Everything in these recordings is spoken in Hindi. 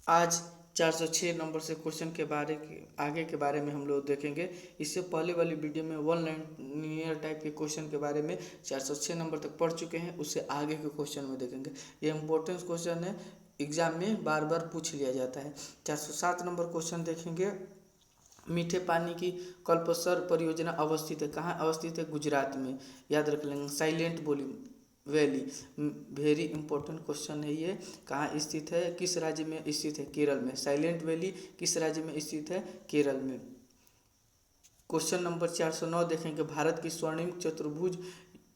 आज 406 नंबर से क्वेश्चन के आगे के बारे में हम लोग देखेंगे। इससे पहले वाली वीडियो में वन लाइनियर टाइप के क्वेश्चन के बारे में 406 नंबर तक पढ़ चुके हैं, उससे आगे के क्वेश्चन में देखेंगे। ये इम्पोर्टेंट क्वेश्चन है, एग्जाम में बार बार पूछ लिया जाता है। 407 नंबर क्वेश्चन देखेंगे। मीठे पानी की कल्पसर परियोजना अवस्थित है, कहाँ अवस्थित है? गुजरात में। याद रख लेंगे। Silent valley, very important question है ये। कहाँ स्थित है? किस राज्य में स्थित है? केरल में। साइलेंट वैली किस राज्य में स्थित है? केरल में। क्वेश्चन नंबर 409 देखेंगे। भारत की स्वर्णिम चतुर्भुज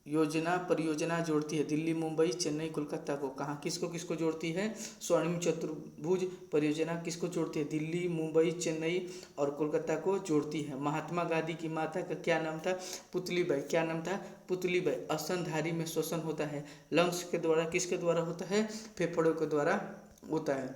परियोजना जोड़ती है दिल्ली, मुंबई, चेन्नई, कोलकाता को। कहाँ किसको किसको जोड़ती है? स्वर्णिम चतुर्भुज परियोजना किसको जोड़ती है? दिल्ली, मुंबई, चेन्नई और कोलकाता को जोड़ती है। महात्मा गांधी की माता का क्या नाम था? पुतलीबाई। क्या नाम था? पुतलीबाई। स्तनधारी में श्वसन होता है लंग्स के द्वारा, किसके द्वारा होता है? फेफड़ों के द्वारा होता है।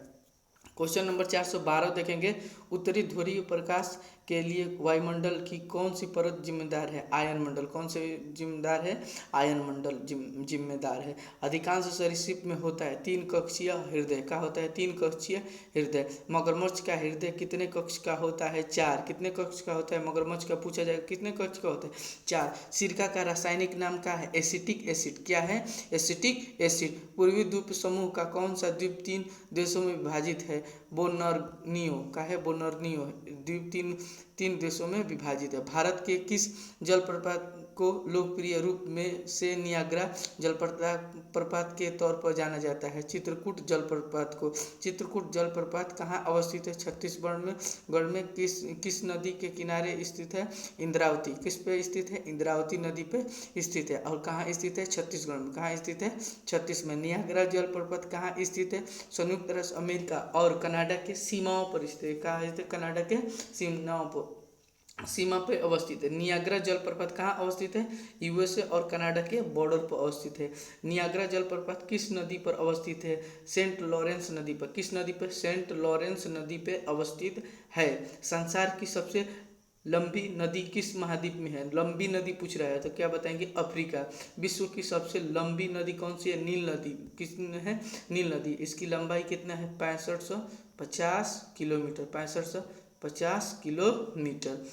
क्वेश्चन नंबर 412 देखेंगे। उत्तरी ध्रुवीय प्रकाश के लिए वायुमंडल की कौन सी परत जिम्मेदार है? आयन मंडल। कौन से जिम्मेदार है? आयन मंडल जिम्मेदार है। अधिकांश सरीसृप में होता है 3 कक्षीय हृदय। का होता है? 3 कक्षीय हृदय। मगरमच्छ का हृदय कितने कक्ष का होता है? 4। कितने कक्ष का होता है? मगरमच्छ का पूछा जाएगा, कितने कक्ष का होता है? 4। सिरका का रासायनिक नाम क्या है? Acetic acid. क्या है? Acetic acid. पूर्वी द्वीप समूह का कौन सा द्वीप 3 देशों में विभाजित है? बोर्नियो। का है? बोर्नियो द्वीप तीन देशों में विभाजित है। भारत के किस जलप्रपात को लोकप्रिय रूप में से नियाग्रा जलप्रपात के तौर पर जाना जाता है? चित्रकूट जलप्रपात को। चित्रकूट जलप्रपात कहाँ अवस्थित है? छत्तीसगढ़ में। गढ़ में। किस नदी के किनारे स्थित है? इंद्रावती। किस पे स्थित है? इंद्रावती नदी पे स्थित है। और कहाँ स्थित है? छत्तीसगढ़ में। कहाँ स्थित है? छत्तीसगढ़ में। नियाग्रा जलप्रपात कहाँ स्थित है? संयुक्त राज्य अमेरिका और कनाडा के सीमाओं पर स्थित है। कहाँ स्थित है? कनाडा के सीमा पे अवस्थित है। नियाग्रा जलप्रपात कहाँ अवस्थित है? यूएसए और कनाडा के बॉर्डर पर अवस्थित है। नियाग्रा जलप्रपात किस नदी पर अवस्थित है? सेंट लॉरेंस नदी पर। किस नदी पर? सेंट लॉरेंस नदी पे अवस्थित है। संसार की सबसे लंबी नदी किस महाद्वीप में है? लंबी नदी पूछ रहा है तो क्या बताएंगे? अफ्रीका। विश्व की सबसे लंबी नदी कौन सी है? नील नदी। किस है? नील नदी। इसकी लंबाई कितना है? 6550 किलोमीटर। 6550 किलोमीटर।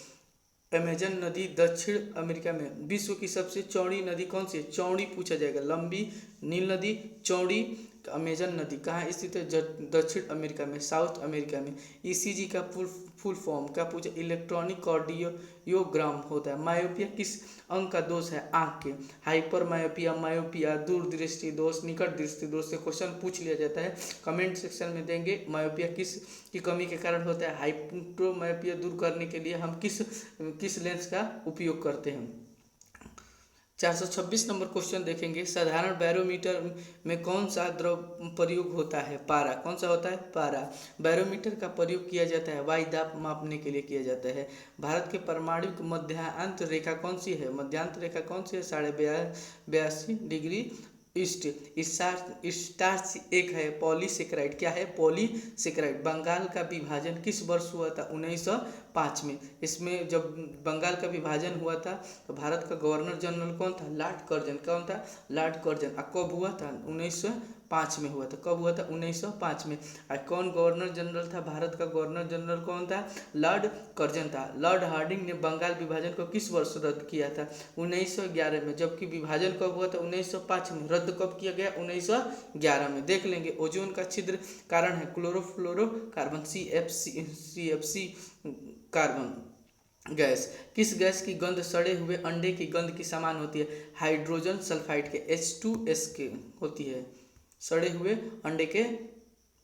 अमेजन नदी दक्षिण अमेरिका में। विश्व की सबसे चौड़ी नदी कौन सी है? चौड़ी पूछा जाएगा। लंबी नील नदी, चौड़ी अमेजन नदी। कहाँ स्थित है? दक्षिण अमेरिका में, साउथ अमेरिका में। ईसीजी का फुल फॉर्म क्या पूछा? इलेक्ट्रॉनिक कार्डियोग्राम होता है। मायोपिया किस अंग का दोष है? आँख के। हाइपर मायोपिया, मायोपिया, दूरदृष्टि दोष, निकट दृष्टि दोष से क्वेश्चन पूछ लिया जाता है। कमेंट सेक्शन में देंगे। मायोपिया किस की कमी के कारण होता है? हाइपरमायोपिया दूर करने के लिए हम किस लेंस का उपयोग करते हैं? 426 नंबर क्वेश्चन देखेंगे। साधारण बैरोमीटर में कौन सा द्रव प्रयोग होता है? पारा। कौन सा होता है? पारा। बैरोमीटर का प्रयोग किया जाता है वायुदाब मापने के लिए किया जाता है। भारत के परमाणु मध्यांतर रेखा कौन सी है? मध्यांतर रेखा कौन सी है? 82.82 डिग्री ईस्ट। स्टार्च एक है पॉलीसेकेराइड। क्या है? पॉलीसेकेराइड। बंगाल का विभाजन किस वर्ष हुआ था? 1905 में। इसमें जब बंगाल का विभाजन हुआ था तो भारत का गवर्नर जनरल कौन था? Lord Curzon. कौन था? Lord Curzon. कब हुआ था? 1905 में हुआ था। कब हुआ था? 1905 में। कौन गवर्नर जनरल था? भारत का गवर्नर जनरल कौन था? लॉर्ड कर्जन था। लॉर्ड हार्डिंग ने बंगाल विभाजन को किस वर्ष रद्द किया था? 1911 में। जबकि विभाजन कब हुआ था? 1905 में। रद्द कब किया गया? 1911 में। देख लेंगे। ओजोन का छिद्र कारण है क्लोरोफ्लोरोकार्बन, CFC कार्बन गैस। किस गैस की गंध सड़े हुए अंडे की गंध की समान होती है? हाइड्रोजन सल्फाइड के, H2S के होती है। सड़े हुए अंडे के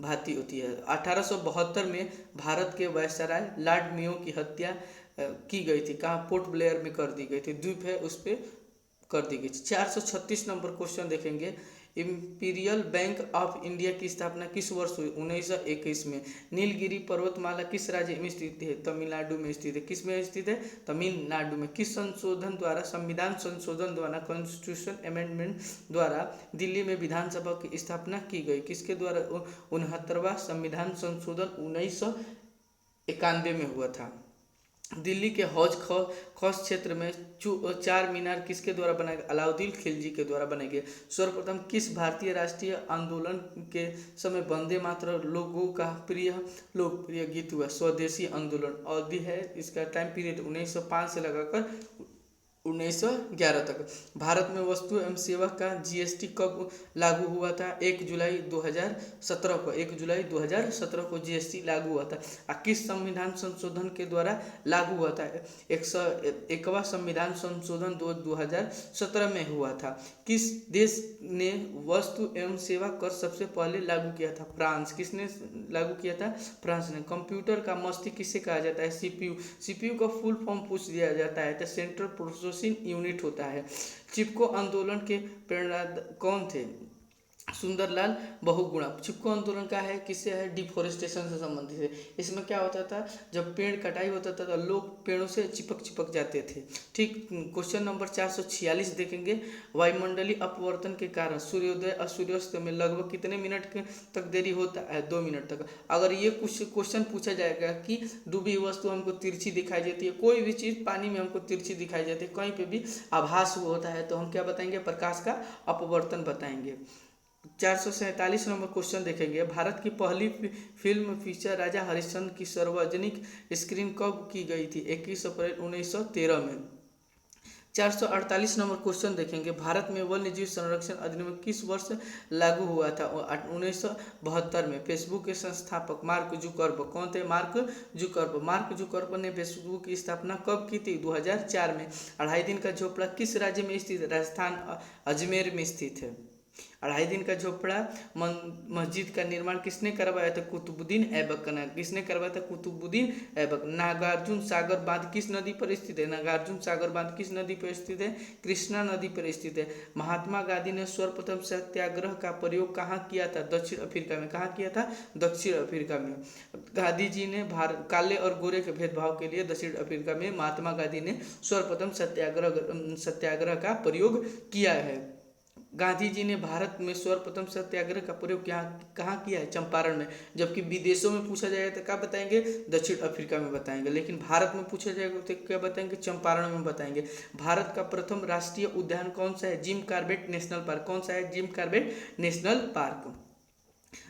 भांति होती है। 1872 में भारत के वायसराय लॉर्ड मेयो की हत्या की गई थी। कहाँ? पोर्ट ब्लेयर में कर दी गई थी। द्वीप है उस पर कर दी गई। 436 नंबर क्वेश्चन देखेंगे। इंपीरियल बैंक ऑफ इंडिया की स्थापना किस वर्ष हुई? 1921 में। नीलगिरी पर्वतमाला किस राज्य में स्थित है? तमिलनाडु में स्थित है। किस में स्थित है? तमिलनाडु में। किस संविधान संशोधन द्वारा, कॉन्स्टिट्यूशन अमेंडमेंट द्वारा दिल्ली में विधानसभा की स्थापना की गई? किसके द्वारा? 69वां संविधान संशोधन 1991 में हुआ था। दिल्ली के खौज क्षेत्र में चार मीनार किसके द्वारा बनाए गए? अलाउद्दीन खिलजी के द्वारा बनाए गए। सर्वप्रथम किस भारतीय राष्ट्रीय आंदोलन के समय वंदे मातरम लोगों का लोकप्रिय गीत हुआ? स्वदेशी आंदोलन। अवधि है इसका टाइम पीरियड 1905 से लगाकर 1911 तक। भारत में वस्तु एवं सेवा का जीएसटी कब लागू हुआ था? 1 जुलाई 2017 को। 1 जुलाई 2017 को जीएसटी लागू हुआ था। किस संविधान संशोधन के द्वारा लागू हुआ था? 101वां संविधान संशोधन 2017 में हुआ था। किस देश ने वस्तु एवं सेवा कर सबसे पहले लागू किया था? फ्रांस। किसने लागू किया था? फ्रांस ने। कंप्यूटर का मस्तिष्क किसे कहा जाता है? सीपीयू। सीपीयू का फुल फॉर्म पूछ दिया जाता है तो सेंट्रल प्रोसेसिंग यूनिट होता है। चिपको आंदोलन के प्रेरणादाता कौन थे? सुंदरलाल बहुगुणा। चिपको आंदोलन का है, किससे है? डिफोरेस्टेशन से संबंधित है। इसमें क्या होता था, जब पेड़ कटाई होता था तो लोग पेड़ों से चिपक जाते थे। ठीक। क्वेश्चन नंबर 446 देखेंगे। वायुमंडलीय अपवर्तन के कारण सूर्योदय और सूर्यास्त में लगभग कितने मिनट तक देरी होता है? 2 मिनट तक। अगर ये कुछ क्वेश्चन पूछा जाएगा कि डूबी वस्तु हमको तिरछी दिखाई देती है, कोई भी चीज़ पानी में हमको तिरछी दिखाई देती है, कहीं पे भी आभास होता है, तो हम क्या बताएंगे? प्रकाश का अपवर्तन बताएंगे। 447 नंबर क्वेश्चन देखेंगे। भारत की पहली फिल्म फीचर राजा हरिश्चंद्र की सार्वजनिक स्क्रीन कब की गई थी? 21 अप्रैल 1913 में। 448 नंबर क्वेश्चन देखेंगे। भारत में वन्य जीव संरक्षण अधिनियम किस वर्ष लागू हुआ था? 1972 में। फेसबुक के संस्थापक मार्क जुकरबर्ग कौन थे? मार्क जुकरबर्ग ने फेसबुक की स्थापना कब की थी? 2004 में। 2.5 दिन का झोपड़ा किस राज्य में स्थित है? राजस्थान, अजमेर में स्थित है। 2.5 दिन का झोपड़ा मस्जिद का निर्माण किसने करवाया था? कुतुबुद्दीन ऐबक ने। किसने करवाया था? कुतुबुद्दीन ऐबक। नागार्जुन सागर बांध किस नदी पर स्थित है? नागार्जुन सागर बांध किस नदी पर स्थित है? कृष्णा नदी पर स्थित है। महात्मा गांधी ने सर्वप्रथम सत्याग्रह का प्रयोग कहाँ किया था? दक्षिण अफ्रीका में। कहाँ किया था? दक्षिण अफ्रीका में। गांधी जी ने भारत काले और गोरे के भेदभाव के लिए दक्षिण अफ्रीका में महात्मा गांधी ने सर्वप्रथम सत्याग्रह का प्रयोग किया है। गांधी जी ने भारत में सर्वप्रथम सत्याग्रह का प्रयोग कहाँ किया है? चंपारण में। जबकि विदेशों में पूछा जाएगा तो क्या बताएंगे? दक्षिण अफ्रीका में बताएंगे। लेकिन भारत में पूछा जाएगा तो क्या बताएंगे? चंपारण में बताएंगे। भारत का प्रथम राष्ट्रीय उद्यान कौन सा है? Jim Corbett national park. कौन सा है? Jim Corbett national park.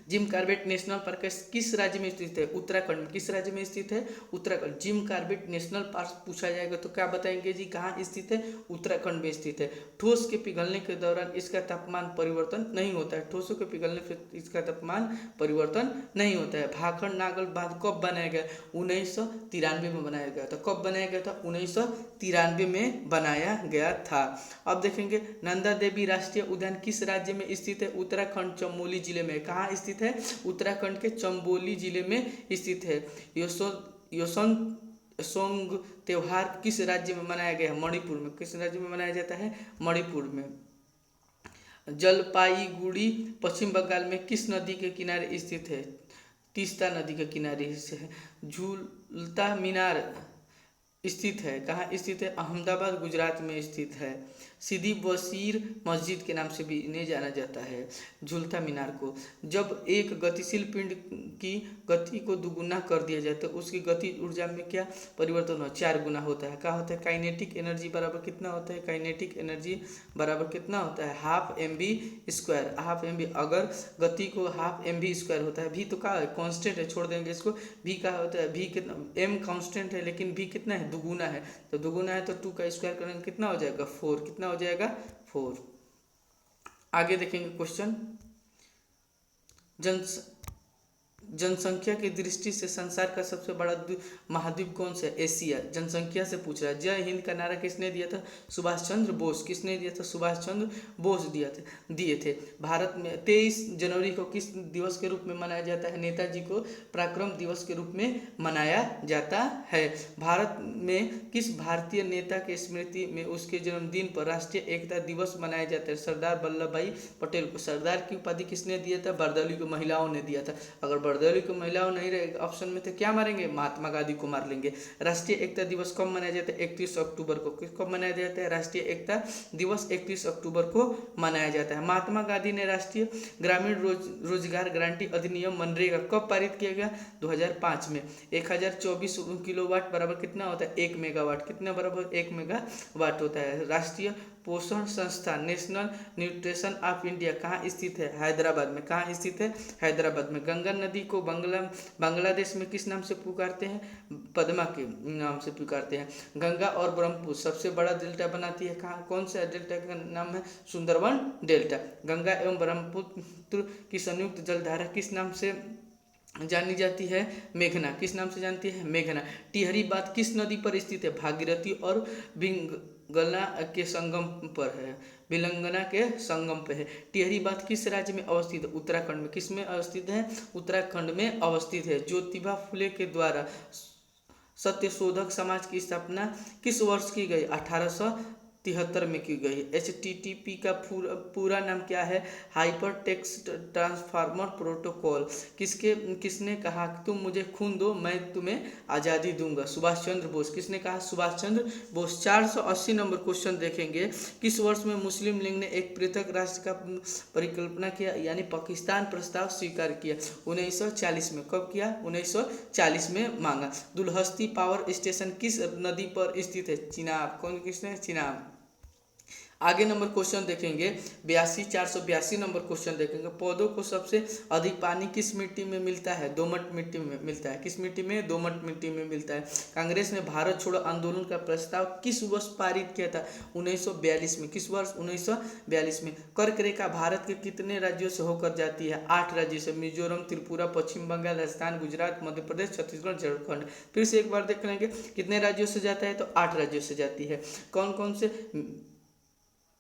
Jim Corbett national park किस राज्य में स्थित है? उत्तराखंड में। किस राज्य में स्थित है? Uttarakhand. Jim Corbett national park पूछा जाएगा तो क्या बताएंगे जी? कहाँ स्थित है? उत्तराखंड में स्थित है। ठोस के पिघलने के दौरान इसका तापमान परिवर्तन नहीं होता है। ठोसों के पिघलने से इसका तापमान परिवर्तन नहीं होता है। भाखड़ नागल बांध कब बनाया गया? 1993 में बनाया गया था। कब बनाया गया था? 1993 में बनाया गया था। अब देखेंगे नंदा देवी राष्ट्रीय उद्यान किस राज्य में स्थित है? उत्तराखंड, चमोली जिले में। कहाँ स्थित है? उत्तराखंड के चंबोली जिले में स्थित है। योसोंग त्योहार किस राज्य में मनाया गया है? मणिपुर में। किस राज्य में मनाया जाता है? मणिपुर में। जलपाईगुड़ी पश्चिम बंगाल में किस नदी के किनारे स्थित है? तीस्ता नदी के किनारे से है। झूलता मीनार स्थित है। कहाँ स्थित है? अहमदाबाद, गुजरात में स्थित है। सीदी बशीर मस्जिद के नाम से भी इन्हें जाना जाता है, झूलता मीनार को। जब एक गतिशील पिंड की गति को दुगुना कर दिया जाए तो उसकी गति ऊर्जा में क्या परिवर्तन हो? 4 गुना होता है। क्या होता है? काइनेटिक एनर्जी बराबर कितना होता है? काइनेटिक एनर्जी बराबर कितना होता है? Half mv²। हाफ mv, अगर गति को हाफ mv² होता है। भी तो क्या है? कॉन्स्टेंट है, छोड़ देंगे इसको। भी क्या होता है? भी कितना? m कॉन्स्टेंट है लेकिन भी कितना है? दुगुना है। तो दुगुना है तो 2 का स्क्वायर करेंगे कितना हो जाएगा? 4। कितना हो जाएगा? 4। आगे देखेंगे क्वेश्चन। जनसंख्या की दृष्टि से संसार का सबसे बड़ा महाद्वीप कौन सा है? एशिया। जनसंख्या से पूछ रहा है। जय हिंद का नारा किसने दिया था? सुभाष चंद्र बोस। किसने दिया था? सुभाष चंद्र बोस दिए थे। भारत में 23 जनवरी को किस दिवस के रूप में मनाया जाता है? नेताजी को पराक्रम दिवस के रूप में मनाया जाता है। भारत में किस भारतीय नेता के स्मृति में उसके जन्मदिन पर राष्ट्रीय एकता दिवस मनाया जाता है? सरदार वल्लभ भाई पटेल को। सरदार की उपाधि किसने दिया था? बारदौली को महिलाओं ने दिया था। अगर भदौली की महिलाओं नहीं रहेगा ऑप्शन में, तो क्या मारेंगे, महात्मा गांधी को मार लेंगे। राष्ट्रीय एकता दिवस कब मनाया जाता है, 31 अक्टूबर को। कब मनाया जाता है, राष्ट्रीय एकता दिवस 31 अक्टूबर को मनाया जाता है। महात्मा गांधी ने राष्ट्रीय ग्रामीण रोजगार गारंटी अधिनियम मनरेगा कब पारित किया गया, 2005 में। 1024 किलोवाट बराबर कितना होता है, 1 मेगावाट। कितना बराबर, 1 मेगावाट होता है। राष्ट्रीय पोषण संस्थान नेशनल न्यूट्रिशन ऑफ इंडिया कहाँ स्थित है, हैदराबाद में। कहाँ स्थित है, हैदराबाद में। गंगा नदी को बांग्लादेश में किस नाम से पुकारते हैं, पद्मा के नाम से पुकारते हैं। गंगा और ब्रह्मपुत्र सबसे बड़ा डेल्टा बनाती है, कहाँ, कौन सा डेल्टा का नाम है, सुंदरवन डेल्टा। गंगा एवं ब्रह्मपुत्र की संयुक्त जलधारा किस नाम से जानी जाती है, मेघना। किस नाम से जानती है, मेघना। टिहरी बांध किस नदी पर स्थित है, भागीरथी और बिंगला के संगम पर है, बिलंगना के संगम पे है। टिहरी बांध किस राज्य में अवस्थित है, उत्तराखंड में। किस में अवस्थित है, उत्तराखंड में अवस्थित है। ज्योतिबा फुले के द्वारा सत्यशोधक समाज की स्थापना किस वर्ष की गई, 1873 में की गई। HTTP का पूरा नाम क्या है, हाइपर टेक्स्ट ट्रांसफार्मर प्रोटोकॉल। किसने कहा, तुम मुझे खून दो मैं तुम्हें आज़ादी दूंगा, सुभाष चंद्र बोस। किसने कहा, सुभाष चंद्र बोस। 480 नंबर क्वेश्चन देखेंगे। किस वर्ष में मुस्लिम लीग ने एक पृथक राष्ट्र का परिकल्पना किया, यानी पाकिस्तान प्रस्ताव स्वीकार किया, 1940 में। कब किया, 1940 में मांगा। दुलहस्ती पावर स्टेशन किस नदी पर स्थित है, चिनाब। कौन, किसने, चिनाब। आगे नंबर क्वेश्चन देखेंगे 482 नंबर क्वेश्चन देखेंगे। पौधों को सबसे अधिक पानी किस मिट्टी में मिलता है, दोमट मिट्टी में मिलता है। किस मिट्टी में, दोमट मिट्टी में मिलता है। कांग्रेस ने भारत छोड़ो आंदोलन का प्रस्ताव किस वर्ष पारित किया था, 1942 में। किस वर्ष, 1942 में। कर्क रेखा भारत के कितने राज्यों से होकर जाती है, 8 राज्यों से, मिजोरम, त्रिपुरा, पश्चिम बंगाल, राजस्थान, गुजरात, मध्य प्रदेश, छत्तीसगढ़, झारखंड। फिर से एक बार देख लेंगे कितने राज्यों से जाता है, तो 8 राज्यों से जाती है। कौन कौन से,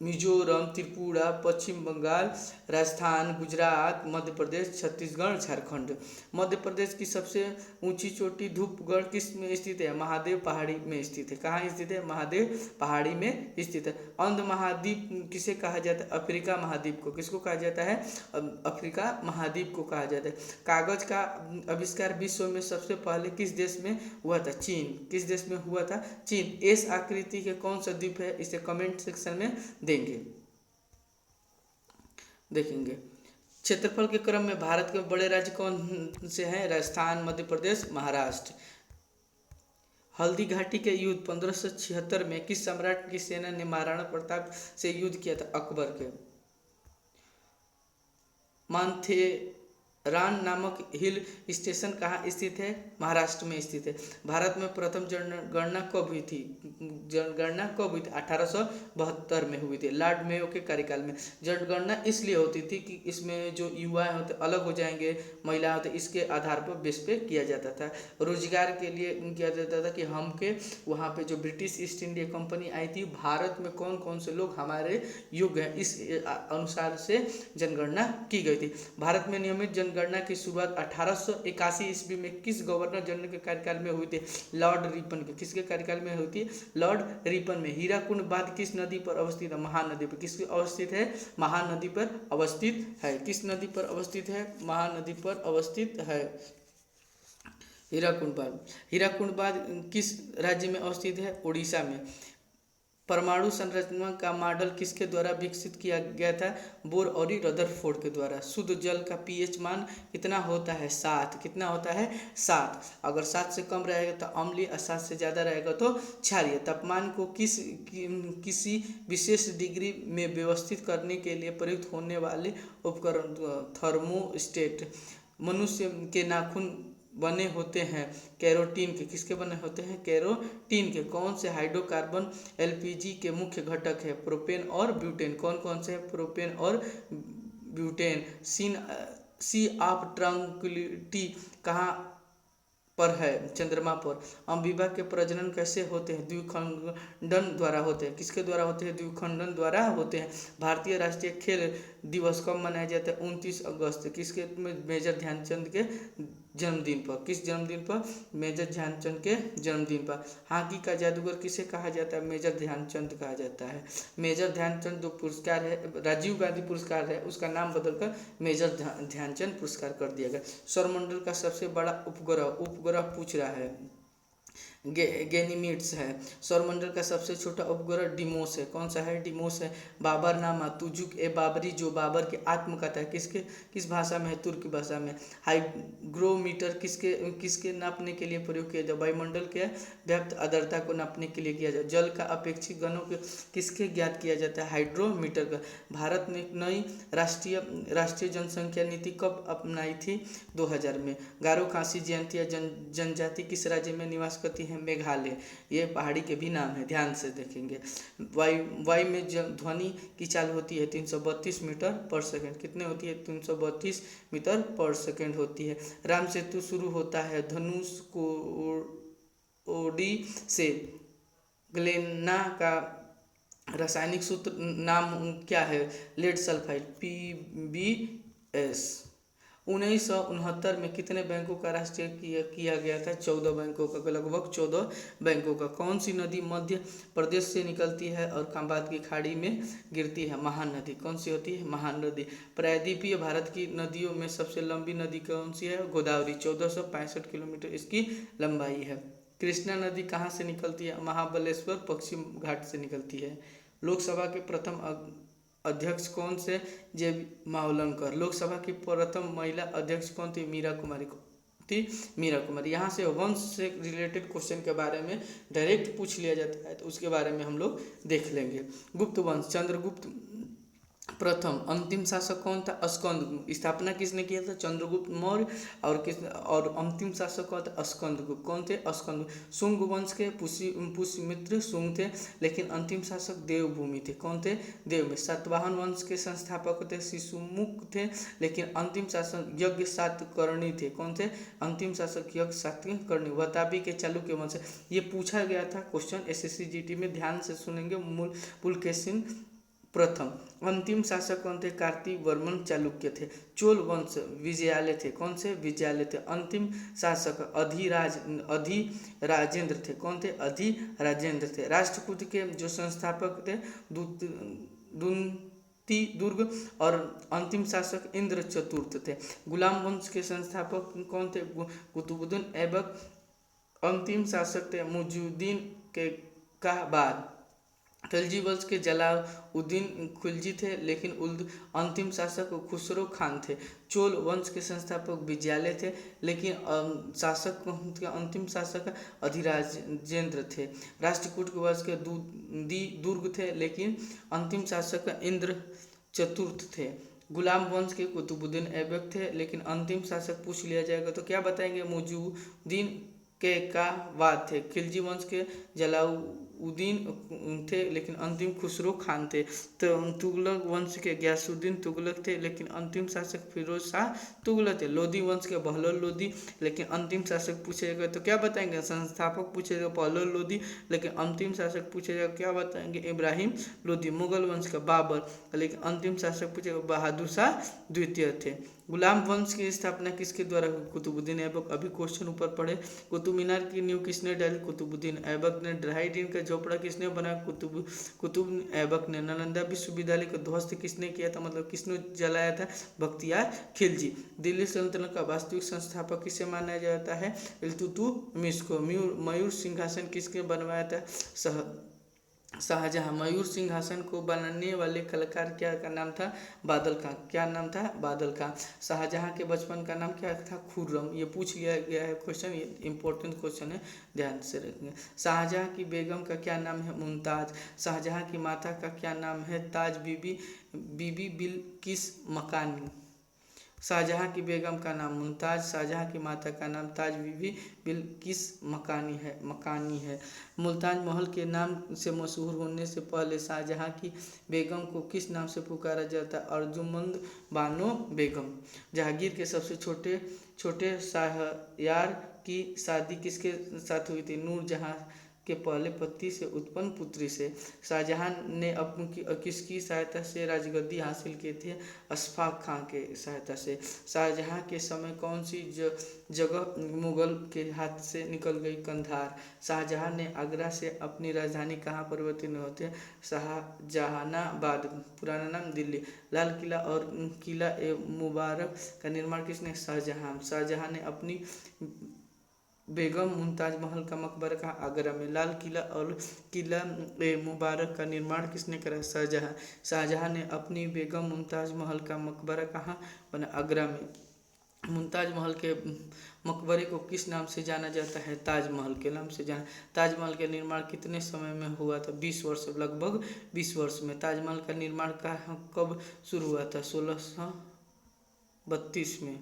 मिजोरम, त्रिपुरा, पश्चिम बंगाल, राजस्थान, गुजरात, मध्य प्रदेश, छत्तीसगढ़, झारखंड। मध्य प्रदेश की सबसे ऊंची चोटी धूपगढ़ किस में स्थित है, महादेव पहाड़ी में स्थित है। कहाँ स्थित है, महादेव पहाड़ी में स्थित है। अंध महाद्वीप किसे कहा जाता है, अफ्रीका महाद्वीप को। किसको कहा जाता है, अफ्रीका महाद्वीप को कहा जाता है। कागज का आविष्कार विश्व में सबसे पहले किस देश में हुआ था, चीन। किस देश में हुआ था, चीन। एस आकृति के कौन सा द्वीप है, इसे कमेंट सेक्शन में देंगे, देखेंगे। क्षेत्रफल के क्रम में भारत के बड़े राज्य कौन से हैं, राजस्थान, मध्य प्रदेश, महाराष्ट्र। हल्दी घाटी के युद्ध 1576 में किस सम्राट की सेना ने महाराणा प्रताप से युद्ध किया था, अकबर के। माथेरान नामक हिल स्टेशन कहाँ स्थित है, महाराष्ट्र में स्थित है। भारत में प्रथम जनगणना कब हुई थी, जनगणना कब हुई थी, 1872 में हुई थी, लॉर्ड मेयो के कार्यकाल में। जनगणना इसलिए होती थी कि इसमें जो युवा होते अलग हो जाएंगे, महिला होते, इसके आधार पर बेस पे किया जाता था। रोजगार के लिए किया जाता था कि हम के वहाँ पे जो ब्रिटिश ईस्ट इंडिया कंपनी आई थी, भारत में कौन कौन से लोग हमारे योग्य हैं, इस अनुसार से जनगणना की गई थी। भारत में नियमित जनगणना की शुरुआत 1881 ईस्वी में किस गवर्नर जनरल के कार्यकाल में हुई थी, लॉर्ड रिपन के। किसके कार्यकाल में हुई थी, लॉर्ड रिपन में। हीराकुंड बांध किस नदी पर अवस्थित है, महानदी पर। किस अवस्थित है, महानदी पर अवस्थित है। किस नदी पर अवस्थित है, महानदी पर अवस्थित है हीराकुंड बांध। हीराकुंड बांध किस राज्य में अवस्थित है, उड़ीसा में। परमाणु संरचना का मॉडल किसके द्वारा विकसित किया गया था, बोर और रदरफोर्ड के द्वारा। शुद्ध जल का pH मान कितना होता है, 7। कितना होता है, 7। अगर 7 से कम रहेगा तो अम्लीय और 7 से ज़्यादा रहेगा तो क्षारीय। तापमान को किसी विशेष डिग्री में व्यवस्थित करने के लिए प्रयुक्त होने वाले उपकरण थर्मोस्टेट। मनुष्य के नाखून बने होते हैं कैरोटीन के। किसके बने होते हैं, कैरोटीन के। कौन से हाइड्रोकार्बन LPG के मुख्य घटक है, प्रोपेन और ब्यूटेन। कौन कौन से, प्रोपेन और ब्यूटेन। सी ऑफ ट्रंक्विलिटी कहाँ पर है, चंद्रमा पर। अमीबा के प्रजनन कैसे होते हैं, द्विखंडन द्वारा होते हैं। किसके द्वारा होते हैं, द्विखंडन द्वारा होते हैं। भारतीय राष्ट्रीय खेल दिवस कब मनाया जाता है, 29 अगस्त। किसके, मेजर ध्यानचंद के जन्मदिन पर। किस जन्मदिन पर? मेजर ध्यानचंद के जन्मदिन पर। हॉकी का जादूगर किसे कहा जाता है? मेजर ध्यानचंद कहा जाता है। मेजर ध्यानचंद जो पुरस्कार है, राजीव गांधी पुरस्कार है, उसका नाम बदलकर मेजर ध्यानचंद पुरस्कार कर दिया गया। सौरमंडल का सबसे बड़ा उपग्रह पूछ रहा है, गैनीमीड्स है। सौरमंडल का सबसे छोटा उपग्रह डिमोस है। कौन सा है? डिमोस है। बाबरनामा, तुजुक ए बाबरी, जो बाबर की आत्मकथा है, किस भाषा में है? तुर्की भाषा में। हाइग्रोमीटर किसके नापने के लिए प्रयोग किया जाए? वायुमंडल के व्याप्त आर्द्रता को नापने के लिए किया जाए। जल का अपेक्षित घनों के किसके ज्ञात किया जाता है? हाइड्रोमीटर का। भारत ने नई राष्ट्रीय जनसंख्या नीति कब अपनाई थी? 2000 में। गारो खासी जयंतिया जनजाति किस राज्य में निवास करती है? मेघालय। ये पहाड़ी के भी नाम है, ध्यान से देखेंगे। वायु में ध्वनि की चाल होती है 332 मीटर पर सेकंड। कितने होती है? 332 मीटर पर सेकंड होती है। राम सेतु शुरू होता है धनुष कोडी से। ग्लेना का रासायनिक सूत्र नाम क्या है? Lead sulphide, PbS। 1969 में कितने बैंकों का राष्ट्रीय किया गया था? 14 बैंकों का, लगभग 14 बैंकों का। कौन सी नदी मध्य प्रदेश से निकलती है और खंबात की खाड़ी में गिरती है? महानदी। कौन सी होती है? महानदी। प्रायद्वीपीय भारत की नदियों में सबसे लंबी नदी कौन सी है? गोदावरी, 1465 किलोमीटर इसकी लंबाई है। कृष्णा नदी कहाँ से निकलती है? महाबलेश्वर पश्चिम घाट से निकलती है। लोकसभा के प्रथम अध्यक्ष कौन से? जे मावलंकर। लोकसभा की प्रथम महिला अध्यक्ष कौन थी? मीरा कुमारी थी, मीरा कुमारी। यहाँ से वंश से रिलेटेड क्वेश्चन के बारे में डायरेक्ट पूछ लिया जाता है, तो उसके बारे में हम लोग देख लेंगे। गुप्त वंश, चंद्रगुप्त प्रथम। अंतिम शासक कौन था? स्कंदगुप्त। स्थापना किसने किया था? चंद्रगुप्त मौर्य। और अंतिम शासक कौन था? स्कंदगुप्त। कौन थे? स्कंदगुप्त। शुंग वंश के पुष्यमित्र शुंग थे, लेकिन अंतिम शासक देवभूमि थे। कौन थे? देवभूमि। सातवाहन वंश के संस्थापक थे शिशुमुख थे, लेकिन अंतिम शासक यज्ञ सातकर्णी थे। कौन थे? अंतिम शासक यज्ञ सातकर्णी। वतापी के चालुक्य वंश। ये पूछा गया था क्वेश्चन SSC-GT में, ध्यान से सुनेंगे। पुलकेशिन प्रथम। अंतिम शासक कौन थे? कार्तिक वर्मन चालुक्य थे। चोल वंश विजयालय थे। कौन से? विजयालय थे। अंतिम शासक अधिराजेंद्र थे। कौन थे? अधिराजेंद्र थे। राष्ट्रकूट के जो संस्थापक थे दुंती दुर्ग, और अंतिम शासक इंद्र चतुर्थ थे। गुलाम वंश के संस्थापक कौन थे? कुतुबुद्दीन ऐबक। अंतिम शासक थे मुइजुद्दीन के का बाद। खिलजी वंश के जलालुद्दीन खिलजी थे, लेकिन अंतिम शासक खुसरो खान थे। चोल वंश के संस्थापक विजयालय थे, लेकिन अंतिम शासक अधिराजेंद्र थे। राष्ट्रकूट वंश के दुर्ग थे, लेकिन अंतिम शासक इंद्र चतुर्थ थे। गुलाम वंश के कुतुबुद्दीन ऐबक थे, लेकिन अंतिम शासक पूछ लिया जाएगा तो क्या बताएंगे? मुइजुद्दीन के का बाद थे। खिलजी वंश के जलालुद्दीन थे, लेकिन अंतिम खुसरो खान थे। तो तुगलक वंश के गयासुद्दीन तुगलक थे, लेकिन अंतिम शासक फिरोज शाह तुगलक थे। लोधी वंश के बहलोल लोधी, लेकिन अंतिम शासक पूछेगा तो क्या बताएंगे? संस्थापक पूछेगा बहलोल लोधी, लेकिन अंतिम शासक पूछेगा क्या बताएंगे? इब्राहिम लोधी। मुगल वंश का बाबर, लेकिन अंतिम शासक पूछेगा बहादुर शाह द्वितीय थे। गुलाम वंश की स्थापना किसके द्वारा हुई? कुतुबुद्दीन ऐबक। अभी क्वेश्चन ऊपर पढ़े। कुतुब मीनार की नींव किसने डाली? कुतुबुद्दीन ऐबक ने। ढाई दिन का झोपड़ा किसने बनाया? कुतुब ऐबक ने। नालंदा विश्वविद्यालय को ध्वस्त किसने किया था, मतलब किसने जलाया था? बख्तियार खिलजी। दिल्ली सल्तनत का वास्तविक संस्थापक किसे माना जाता है? इल्तुतमिश को। मयूर सिंहासन किसने बनवाया था? शाहजहां। मयूर सिंहासन को बनाने वाले कलाकार क्या का नाम था? बादल खां। क्या नाम था? बादल खां। शाहजहां के बचपन का नाम क्या था? खुर्रम। ये पूछ लिया गया है क्वेश्चन, ये इंपॉर्टेंट क्वेश्चन है, ध्यान से रखेंगे। शाहजहां की बेगम का क्या नाम है? मुमताज। शाहजहां की माता का क्या नाम है? ताज बीबी बिल्किस मकानी। शाहजहां की बेगम का नाम मुमताज, शाहजहां की माता का नाम ताज बीबी बिल्किस मकानी है। मुल्तान महल के नाम से मशहूर होने से पहले शाहजहां की बेगम को किस नाम से पुकारा जाता? अर्जुमंद बानो बेगम। जहांगीर के सबसे छोटे शाहयार की शादी किसके साथ हुई थी? नूरजहां के पहले पति से उत्पन्न पुत्री से शाहजहां ने अपनी किसकी सहायता से राजगद्दी हासिल की थी? अशफाक खां के सहायता से। शाहजहां के समय कौन सी जगह मुगल के हाथ से निकल गई? कंधार। शाहजहां ने आगरा से अपनी राजधानी कहाँ परिवर्तित होते? शाहजहानाबाद, पुराना नाम दिल्ली। लाल किला और किला ए मुबारक का निर्माण किसने? शाहजहां। शाहजहां ने अपनी बेगम मुमताज महल का मकबरा कहाँ? आगरा में। लाल किला और किला ए मुबारक का निर्माण किसने करा? शाहजहां। शाहजहां ने अपनी बेगम मुमताज महल का मकबरा कहाँ बना? आगरा में। मुमताज महल के मकबरे को किस नाम से जाना जाता है? ताजमहल के नाम से जाना। ताजमहल का निर्माण कितने समय में हुआ था? 20 वर्ष, लगभग 20 वर्ष में। ताजमहल का निर्माण कब शुरू हुआ था? 1632 में।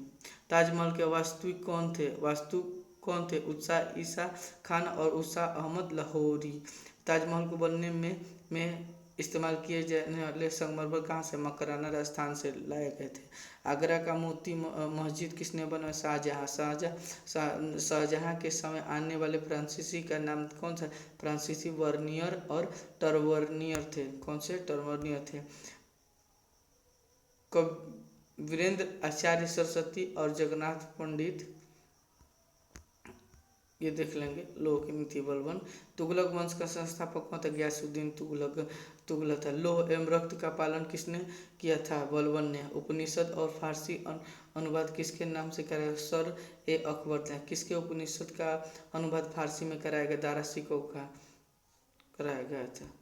ताजमहल के वास्तविक कौन थे? उत्साह ईसा खान और उत्साह अहमद लाहौरी। ताजमहल को बनने में इस्तेमाल किए जाने वाले संगमरमर कहाँ से? मकराना, राजस्थान से लाए गए थे। आगरा का मोती मस्जिद किसने बनवाया? शाहजहां। शाहजहां के समय आने वाले फ्रांसीसी का नाम कौन सा? फ्रांसीसी वर्नियर और टरवर्नियर थे। कौन से? टरवर्नियर थे। वीरेंद्र आचार्य सरस्वती और जगन्नाथ पंडित, ये देख लेंगे। लोह की नीति बलबन। तुगलक वंश का संस्थापक कौन था? गयासुद्दीन तुगलक था। लोह एवं रक्त का पालन किसने किया था? बलबन ने। उपनिषद और फारसी अनुवाद किसके नाम से कराया? सर ए अकबर था। किसके उपनिषद का अनुवाद फारसी में कराया गया? दारा शिकोह का कराया गया था।